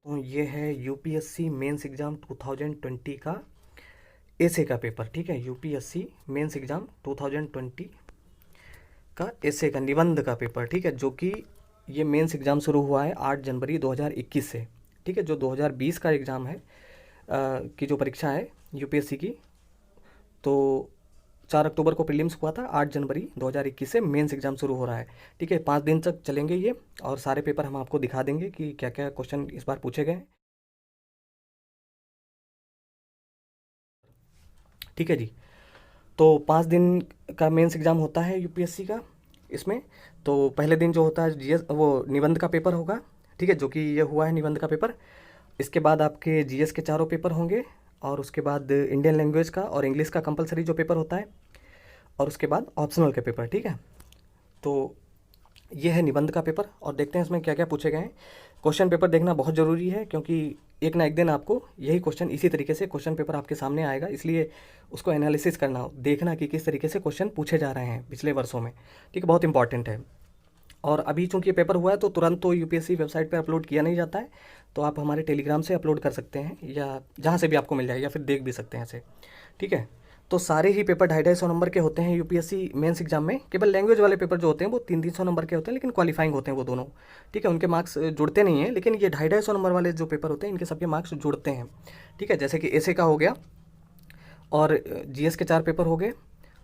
तो ये है यूपीएससी मेंस एग्ज़ाम 2020 का एसए का पेपर। ठीक है, यूपीएससी मेंस एग्ज़ाम 2020 का एसए का निबंध का पेपर। ठीक है, जो कि ये मेंस एग्ज़ाम शुरू हुआ है 8 जनवरी 2021 से। ठीक है, जो 2020 का एग्ज़ाम है की जो परीक्षा है यूपीएससी की, तो 4 अक्टूबर को प्रीलिम्स हुआ था, 8 जनवरी 2021 से मेंस एग्ज़ाम शुरू हो रहा है। ठीक है, 5 दिन तक चलेंगे ये, और सारे पेपर हम आपको दिखा देंगे कि क्या क्या क्वेश्चन इस बार पूछे गए हैं। ठीक है जी, तो 5 दिन का मेंस एग्ज़ाम होता है यूपीएससी का इसमें। तो पहले दिन जो होता है जीएस, वो निबंध का पेपर होगा। ठीक है, जो कि ये हुआ है निबंध का पेपर। इसके बाद आपके जीएस के चारों पेपर होंगे, और उसके बाद इंडियन लैंग्वेज का और इंग्लिश का कंपलसरी जो पेपर होता है, और उसके बाद ऑप्शनल के पेपर। ठीक है, तो ये है निबंध का पेपर, और देखते हैं इसमें क्या क्या पूछे गए हैं। क्वेश्चन पेपर देखना बहुत ज़रूरी है, क्योंकि एक ना एक दिन आपको यही क्वेश्चन, इसी तरीके से क्वेश्चन पेपर आपके सामने आएगा, इसलिए उसको एनालिसिस करना, देखना कि किस तरीके से क्वेश्चन पूछे जा रहे हैं पिछले वर्षों में। ठीक है, बहुत इंपॉर्टेंट है। और अभी चूंकि ये पेपर हुआ है तो तुरंत तो यूपीएससी वेबसाइट पर अपलोड किया नहीं जाता है, तो आप हमारे टेलीग्राम से अपलोड कर सकते हैं, या जहाँ से भी आपको मिल जाए, या फिर देख भी सकते हैं ऐसे। ठीक है, तो सारे ही पेपर 250-250 नंबर के होते हैं यूपीएससी मेंस एग्जाम में। केवल लैंग्वेज वाले पेपर जो होते हैं वो 300-300 नंबर के होते हैं, लेकिन क्वालिफाइंग होते हैं वो दोनों। ठीक है, उनके मार्क्स जुड़ते नहीं हैं, लेकिन ये 250-250 नंबर वाले जो पेपर होते हैं इनके सबके मार्क्स जुड़ते हैं। ठीक है, जैसे कि एसए का हो गया, और जीएस के 4 पेपर हो गए,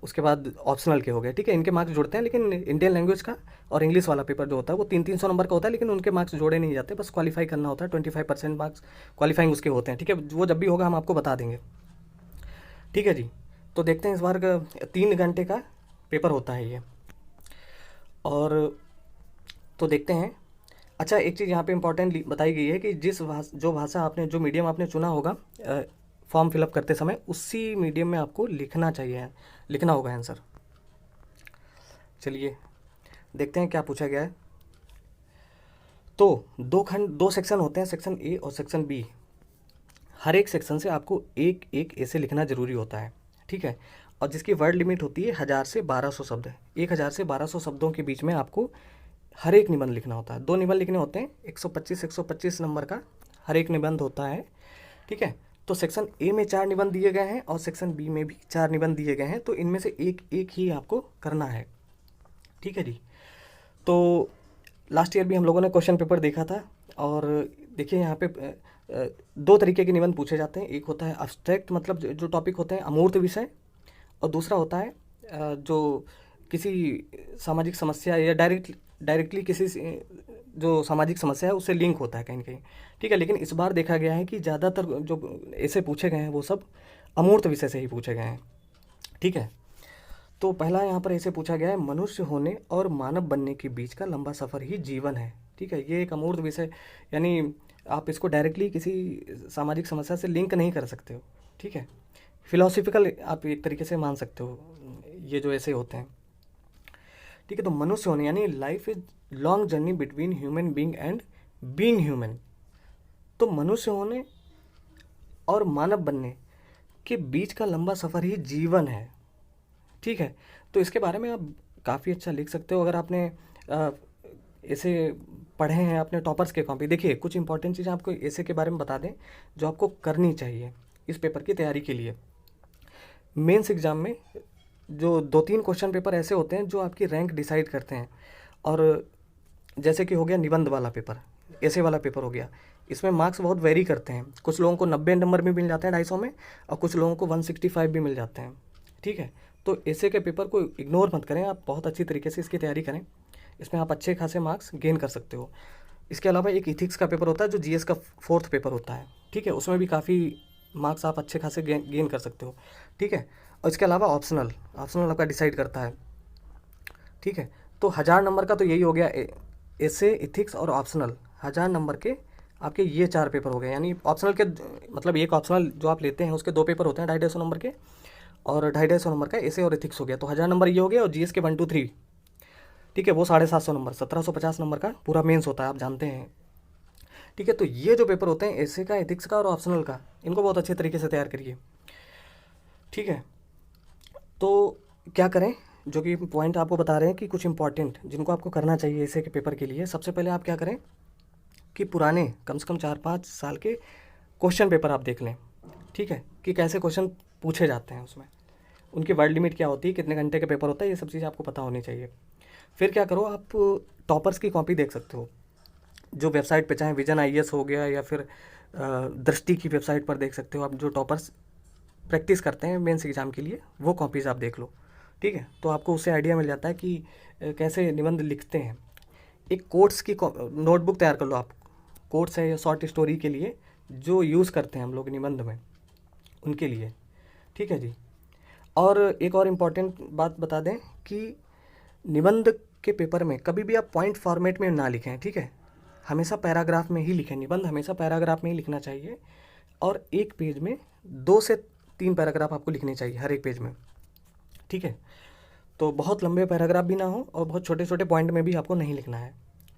उसके बाद ऑप्शनल के हो गए। ठीक है, इनके मार्क्स जुड़ते हैं, लेकिन इंडियन लैंग्वेज का और इंग्लिश वाला पेपर जो होता है वो 300-300 नंबर का होता है, लेकिन उनके मार्क्स जोड़े नहीं जाते, बस क्वालिफाई करना होता है। 25% मार्क्स क्वालिफाइंग उसके होते हैं। ठीक है, वो जब भी होगा हम आपको बता देंगे। ठीक है जी, तो देखते हैं इस बार का 3 घंटे का पेपर होता है ये, और तो देखते हैं। अच्छा, एक चीज़ यहाँ पे इंपॉर्टेंट बताई गई है कि जो भाषा आपने, जो मीडियम आपने चुना होगा फॉर्म फिलअप करते समय, उसी मीडियम में आपको लिखना चाहिए, लिखना होगा आंसर। चलिए देखते हैं क्या पूछा गया है। तो 2 सेक्शन होते हैं, सेक्शन ए और सेक्शन बी। हर एक सेक्शन से आपको एक एक ऐसे लिखना ज़रूरी होता है। ठीक है, और जिसकी वर्ड लिमिट होती है 1000 से 1200 शब्द। 1000 से 1200 शब्दों के बीच में आपको हर एक निबंध लिखना होता है। 2 निबंध लिखने होते हैं, 125 नंबर का हर एक निबंध होता है। ठीक है, तो सेक्शन ए में 4 निबंध दिए गए हैं, और सेक्शन बी में भी 4 निबंध दिए गए हैं, तो इनमें से एक एक ही आपको करना है। ठीक है जी, तो लास्ट ईयर भी हम लोगों ने क्वेश्चन पेपर देखा था, और देखिए यहाँ पे 2 तरीके के निबंध पूछे जाते हैं। एक होता है अब्स्ट्रैक्ट, मतलब जो टॉपिक होते हैं अमूर्त विषय, और दूसरा होता है जो किसी सामाजिक समस्या या डायरेक्टली किसी जो सामाजिक समस्या है उससे लिंक होता है कहीं ना कहीं। ठीक है, लेकिन इस बार देखा गया है कि ज़्यादातर जो ऐसे पूछे गए हैं वो सब अमूर्त विषय से ही पूछे गए हैं। ठीक है, तो पहला यहाँ पर ऐसे पूछा गया है, मनुष्य होने और मानव बनने के बीच का लंबा सफ़र ही जीवन है। ठीक है, ये एक अमूर्त विषय, यानी आप इसको डायरेक्टली किसी सामाजिक समस्या से लिंक नहीं कर सकते हो। ठीक है, फिलोसफिकल आप एक तरीके से मान सकते हो ये जो ऐसे होते हैं। ठीक है, तो मनुष्य होने यानी life is long journey between human being and being human. तो मनुष्य होने और मानव बनने के बीच का लंबा सफ़र ही जीवन है। ठीक है, तो इसके बारे में आप काफ़ी अच्छा लिख सकते हो अगर आपने ऐसे पढ़े हैं अपने टॉपर्स के कॉपी। देखिए, कुछ इंपॉर्टेंट चीज़ें आपको ऐसे के बारे में बता दें जो आपको करनी चाहिए इस पेपर की तैयारी के लिए। मेंस एग्ज़ाम में जो 2-3 क्वेश्चन पेपर ऐसे होते हैं जो आपकी रैंक डिसाइड करते हैं, और जैसे कि हो गया निबंध वाला पेपर, ऐसे वाला पेपर हो गया, इसमें मार्क्स बहुत वेरी करते हैं। कुछ लोगों को 90 नंबर भी मिल जाते हैं 250 में, और कुछ लोगों को 165 भी मिल जाते हैं। ठीक है, तो ऐसे के पेपर को इग्नोर मत करें, आप बहुत अच्छी तरीके से इसकी तैयारी करें, इसमें आप अच्छे खासे मार्क्स गेन कर सकते हो। इसके अलावा एक इथिक्स का पेपर होता है जो जीएस का 4th पेपर होता है। ठीक है, उसमें भी काफ़ी मार्क्स आप अच्छे खासे गेन कर सकते हो। ठीक है, और इसके अलावा ऑप्शनल आपका डिसाइड करता है। ठीक है, तो 1000 नंबर का तो यही हो गया, ऐसे, इथिक्स और ऑप्शनल। 1000 नंबर के आपके ये 4 पेपर हो गए, यानी ऑप्शनल के, मतलब एक ऑप्शनल जो आप लेते हैं उसके 2 पेपर होते हैं 250-250 नंबर के, और 250-250 नंबर का ऐसे और इथिक्स हो गया, तो 1000 नंबर ये हो गया, और जीएस के 1 2 3, ठीक है, वो 750 नंबर, 1750 नंबर का पूरा मेंस होता है, आप जानते हैं। ठीक है, तो ये जो पेपर होते हैं ऐसे का, एथिक्स का और ऑप्शनल का, इनको बहुत अच्छे तरीके से तैयार करिए। ठीक है, तो क्या करें, जो कि पॉइंट आपको बता रहे हैं कि कुछ इंपॉर्टेंट जिनको आपको करना चाहिए ऐसे के पेपर के लिए। सबसे पहले आप क्या करें कि पुराने कम से कम 4-5 साल के क्वेश्चन पेपर आप देख लें, ठीक है, कि कैसे क्वेश्चन पूछे जाते हैं उसमें, उनकी वर्ड लिमिट क्या होती है, कितने घंटे का पेपर होता है, ये सब चीज़ आपको पता होनी चाहिए। फिर क्या करो, आप टॉपर्स की कॉपी देख सकते हो, जो वेबसाइट पे, चाहे विजन आईएएस हो गया या फिर दृष्टि की वेबसाइट पर देख सकते हो आप, जो टॉपर्स प्रैक्टिस करते हैं मेंस एग्ज़ाम के लिए, वो कॉपीज़ आप देख लो, ठीक है। तो आपको उससे आइडिया मिल जाता है कि कैसे निबंध लिखते हैं। एक कोट्स की नोटबुक तैयार कर लो आप, कोट्स है या शॉर्ट स्टोरी के लिए जो यूज़ करते हैं हम लोग निबंध में, उनके लिए, ठीक है जी। और एक और इम्पॉर्टेंट बात बता दें कि निबंध के पेपर में कभी भी आप पॉइंट फॉर्मेट में ना लिखें, ठीक है, हमेशा पैराग्राफ में ही लिखें, निबंध हमेशा पैराग्राफ में ही लिखना चाहिए। और एक पेज में 2 से 3 पैराग्राफ आपको लिखने चाहिए हर एक पेज में, ठीक है। तो बहुत लंबे पैराग्राफ भी ना हो और बहुत छोटे छोटे पॉइंट में भी आपको नहीं लिखना है,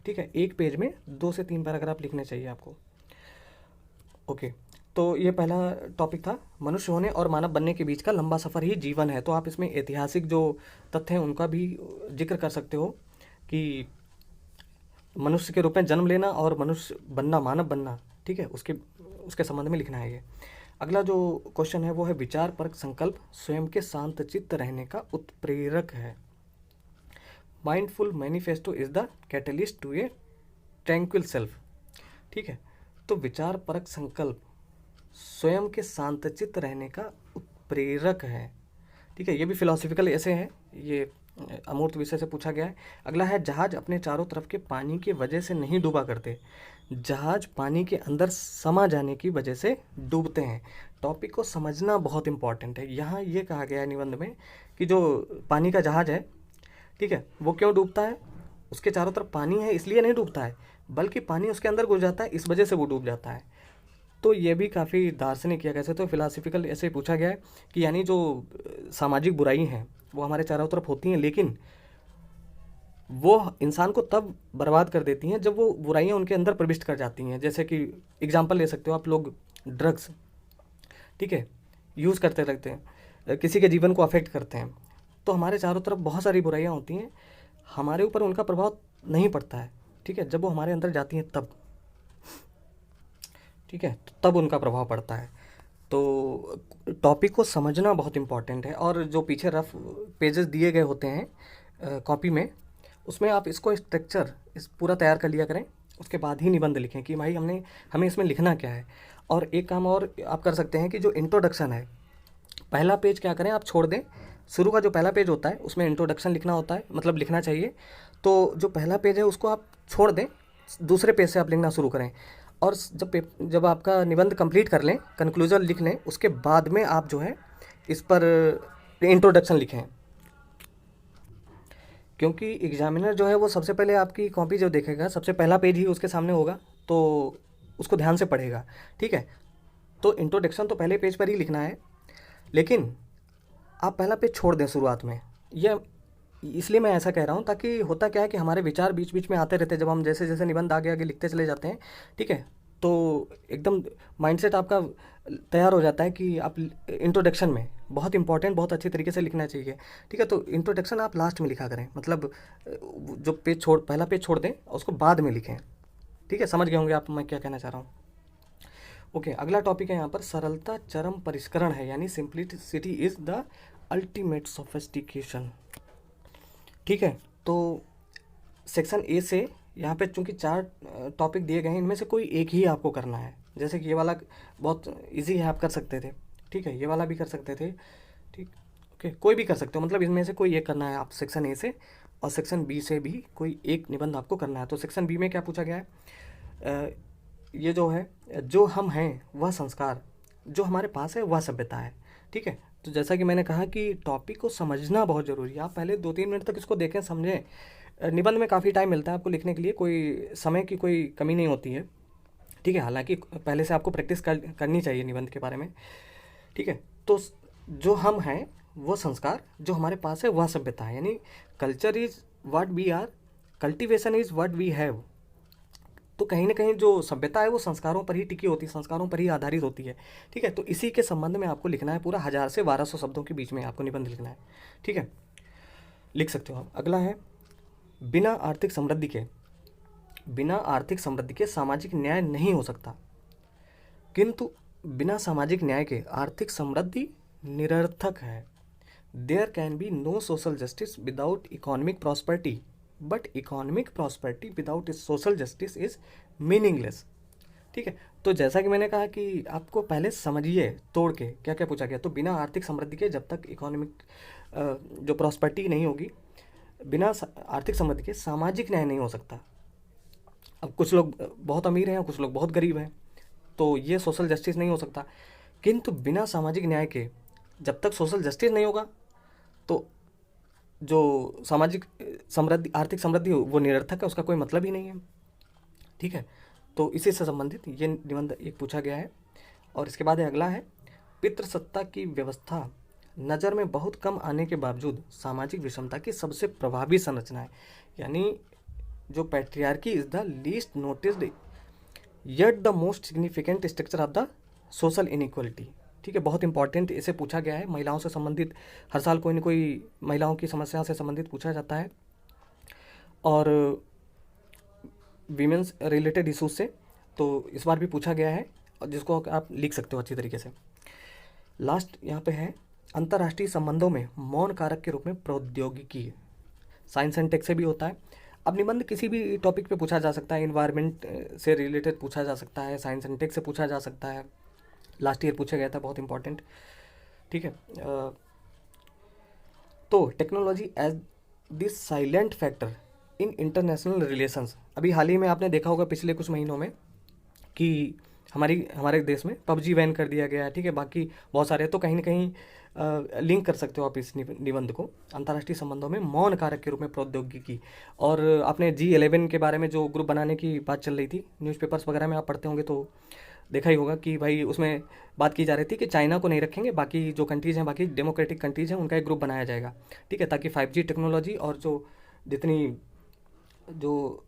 ठीक है। एक पेज में 2 से 3 पैराग्राफ लिखने चाहिए आपको। ओके, तो ये पहला टॉपिक था, मनुष्य होने और मानव बनने के बीच का लंबा सफ़र ही जीवन है। तो आप इसमें ऐतिहासिक जो तथ्य हैं उनका भी जिक्र कर सकते हो कि मनुष्य के रूप में जन्म लेना और मनुष्य बनना, मानव बनना, ठीक है, उसके उसके संबंध में लिखना है ये। अगला जो क्वेश्चन है वो है, विचार परक संकल्प स्वयं के शांत चित्त रहने का उत्प्रेरक है। Mindful manifesto is the catalyst to a tranquil self, ठीक है। तो विचार परक संकल्प स्वयं के शांतचित्त रहने का उत्प्रेरक है, ठीक है। ये भी फिलोसफिकल ऐसे है, ये अमूर्त विषय से पूछा गया है। अगला है, जहाज अपने चारों तरफ के पानी की वजह से नहीं डूबा करते, जहाज पानी के अंदर समा जाने की वजह से डूबते हैं। टॉपिक को समझना बहुत इंपॉर्टेंट है। यहाँ ये कहा गया है निबंध में कि जो पानी का जहाज है, ठीक है, वो क्यों डूबता है, उसके चारों तरफ पानी है इसलिए नहीं डूबता है, बल्कि पानी उसके अंदर घुस जाता है, इस वजह से वो डूब जाता है। तो ये भी काफ़ी दार्शनिक या कैसे तो फिलोसफिकल ऐसे पूछा गया है कि यानी जो सामाजिक बुराई हैं वो हमारे चारों तरफ होती हैं, लेकिन वो इंसान को तब बर्बाद कर देती हैं जब वो बुराइयां उनके अंदर प्रविष्ट कर जाती हैं। जैसे कि एग्जांपल ले सकते हो आप, लोग ड्रग्स, ठीक है, यूज़ करते रहते हैं, किसी के जीवन को अफेक्ट करते हैं, तो हमारे चारों तरफ बहुत सारी बुराइयां होती हैं, हमारे ऊपर उनका प्रभाव नहीं पड़ता है, ठीक है, जब वो हमारे अंदर जाती हैं तब, ठीक है, तो तब उनका प्रभाव पड़ता है। तो टॉपिक को समझना बहुत इम्पॉर्टेंट है। और जो पीछे रफ पेजेस दिए गए होते हैं कॉपी में, उसमें आप इसको स्ट्रक्चर इस पूरा तैयार कर लिया करें, उसके बाद ही निबंध लिखें कि भाई हमें इसमें लिखना क्या है। और एक काम और आप कर सकते हैं कि जो इंट्रोडक्शन है, पहला पेज क्या करें आप छोड़ दें, शुरू का जो पहला पेज होता है उसमें इंट्रोडक्शन लिखना होता है, मतलब लिखना चाहिए। तो जो पहला पेज है उसको आप छोड़ दें, दूसरे पेज से आप लिखना शुरू करें। और जब आपका निबंध कंप्लीट कर लें, कंक्लूजन लिख लें, उसके बाद में आप जो है इस पर इंट्रोडक्शन लिखें, क्योंकि एग्जामिनर जो है वो सबसे पहले आपकी कॉपी जो देखेगा, सबसे पहला पेज ही उसके सामने होगा, तो उसको ध्यान से पढ़ेगा, ठीक है। तो इंट्रोडक्शन तो पहले पेज पर ही लिखना है, लेकिन आप पहला पेज छोड़ दें शुरुआत में। यह इसलिए मैं ऐसा कह रहा हूँ, ताकि होता क्या है कि हमारे विचार बीच बीच में आते रहते हैं, जब हम जैसे जैसे निबंध आगे आगे लिखते चले जाते हैं, ठीक है, तो एकदम माइंडसेट आपका तैयार हो जाता है कि आप इंट्रोडक्शन में बहुत इंपॉर्टेंट, बहुत अच्छे तरीके से लिखना चाहिए, ठीक है। तो इंट्रोडक्शन आप लास्ट में लिखा करें, मतलब जो पहला पेज छोड़ दें उसको बाद में लिखें, ठीक है। समझ गए होंगे आप मैं क्या कहना चाह रहा हूँ। ओके, अगला टॉपिक है यहाँ पर, सरलता चरम परिष्करण है, यानी simplicity is the ultimate sophistication, ठीक है। तो सेक्शन ए से यहाँ पे चूंकि 4 टॉपिक दिए गए हैं, इनमें से कोई एक ही आपको करना है। जैसे कि ये वाला बहुत इजी है, आप कर सकते थे, ठीक है, ये वाला भी कर सकते थे, ठीक, ओके, कोई भी कर सकते हो, मतलब इनमें से कोई एक करना है आप सेक्शन ए से, और सेक्शन बी से भी कोई एक निबंध आपको करना है। तो सेक्शन बी में क्या पूछा गया है, ये जो है, जो हम हैं वह संस्कार, जो हमारे पास है वह सभ्यता है, ठीक है। तो जैसा कि मैंने कहा कि टॉपिक को समझना बहुत ज़रूरी है। आप पहले 2-3 मिनट तक इसको देखें, समझें। निबंध में काफ़ी टाइम मिलता है आपको लिखने के लिए, कोई समय की कोई कमी नहीं होती है, ठीक है। हालांकि पहले से आपको प्रैक्टिस करनी चाहिए निबंध के बारे में, ठीक है। तो जो हम हैं वो संस्कार, जो हमारे पास है वह सभ्यता है, यानी culture is what we are, cultivation is what we have. तो कहीं ना कहीं जो सभ्यता है वो संस्कारों पर ही टिकी होती है, संस्कारों पर ही आधारित होती है, ठीक है। तो इसी के संबंध में आपको लिखना है, पूरा 1000 से 1200 शब्दों के बीच में आपको निबंध लिखना है, ठीक है, लिख सकते हो आप। अगला है, बिना आर्थिक समृद्धि के बिना आर्थिक समृद्धि के सामाजिक न्याय नहीं हो सकता, किंतु बिना सामाजिक न्याय के आर्थिक समृद्धि निरर्थक है। There can be no social justice without economic prosperity, but economic prosperity without social justice is meaningless. ठीक है, तो जैसा कि मैंने कहा कि आपको पहले समझिए तोड़ के क्या क्या पूछा गया। तो बिना आर्थिक समृद्धि के जब तक इकोनॉमिक जो प्रॉस्पेरिटी नहीं होगी, बिना आर्थिक समृद्धि के सामाजिक न्याय नहीं हो सकता। अब कुछ लोग बहुत अमीर हैं, कुछ लोग बहुत गरीब हैं, तो ये सोशल जस्टिस नहीं हो सकता। किंतु बिना सामाजिक न्याय के जब तक सोशल जस्टिस नहीं होगा, तो जो सामाजिक समृद्धि, आर्थिक समृद्धि वो निरर्थक है, उसका कोई मतलब ही नहीं है। ठीक है, तो इसी से संबंधित ये निबंध एक पूछा गया है। और इसके बाद अगला है, पितृसत्ता की व्यवस्था नज़र में बहुत कम आने के बावजूद सामाजिक विषमता की सबसे प्रभावी संरचना है। यानी जो patriarchy is the least noticed yet the most significant structure of the social inequality. ठीक है, बहुत इंपॉर्टेंट इसे पूछा गया है। महिलाओं से संबंधित हर साल कोई ना कोई महिलाओं की समस्या से संबंधित पूछा जाता है, और वीमेंस रिलेटेड इशूज से तो इस बार भी पूछा गया है, और जिसको आप लिख सकते हो अच्छी तरीके से। लास्ट यहाँ पे है, अंतर्राष्ट्रीय संबंधों में मौन कारक के रूप में प्रौद्योगिकी, साइंस एंड टेक से भी होता है। अब निबंध किसी भी टॉपिक पे पूछा जा सकता है, इन्वायरमेंट से रिलेटेड पूछा जा सकता है, साइंस एंड टेक से पूछा जा सकता है। लास्ट ईयर पूछा गया था, बहुत इंपॉर्टेंट। ठीक है, तो technology as this silent factor in international relations. अभी हाल ही में आपने देखा होगा पिछले कुछ महीनों में कि हमारे देश में पबजी बैन कर दिया गया है। ठीक है, बाकी बहुत सारे, तो कहीं ना कहीं लिंक कर सकते हो आप इस निबंध को अंतर्राष्ट्रीय संबंधों में मौन कारक के रूप में प्रौद्योगिकी। और आपने G11 के बारे में जो ग्रुप बनाने की बात चल रही थी, न्यूज़पेपर्स वगैरह में आप पढ़ते होंगे तो देखा ही होगा कि भाई उसमें बात की जा रही थी कि चाइना को नहीं रखेंगे, बाकी जो कंट्रीज़ हैं, बाकी डेमोक्रेटिक कंट्रीज़ हैं, उनका एक ग्रुप बनाया जाएगा। ठीक है, ताकि 5G टेक्नोलॉजी और जो जितनी जो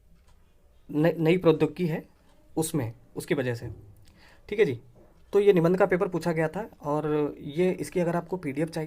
नई प्रौद्योगिकी है उसमें, उसकी वजह से। ठीक है जी, तो ये निबंध का पेपर पूछा गया था, और ये इसकी अगर आपको PDF चाहिए